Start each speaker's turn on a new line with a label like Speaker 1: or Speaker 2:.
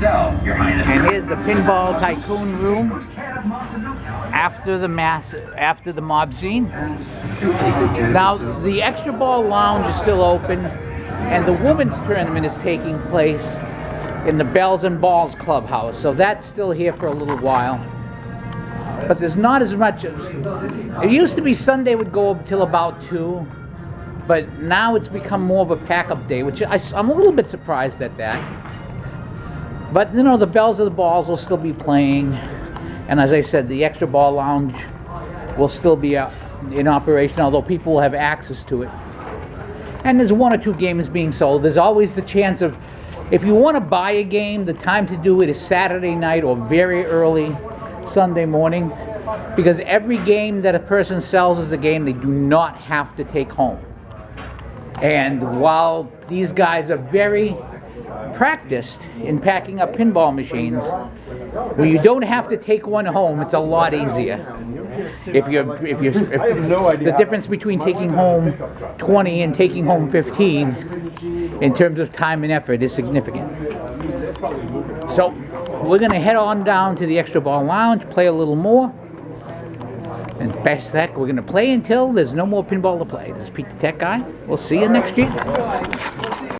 Speaker 1: So, Your Highness.
Speaker 2: And here's the Pinball Tycoon room after the mob scene. Now the Extra Ball Lounge is still open, and the women's tournament is taking place in the Bells and Balls Clubhouse. So that's still here for a little while. But there's not as much. It used to be Sunday would go up till about 2, but now it's become more of a pack-up day, which I'm a little bit surprised at that. But you know, the Bells of the Balls will still be playing, and as I said, the Extra Ball Lounge will still be in operation, although people will have access to it. And there's 1 or 2 games being sold. There's always the chance of, if you want to buy a game, the time to do it is Saturday night or very early Sunday morning, because every game that a person sells is a game they do not have to take home. And while these guys are very practiced in packing up pinball machines, when you don't have to take one home, it's a lot easier. If the difference between taking home 20 and taking home 15 in terms of time and effort is significant. So we're going to head on down to the Extra Ball Lounge, play a little more, and best heck, we're going to play until there's no more pinball to play. This is Pete the Tech Guy. We'll see you next year.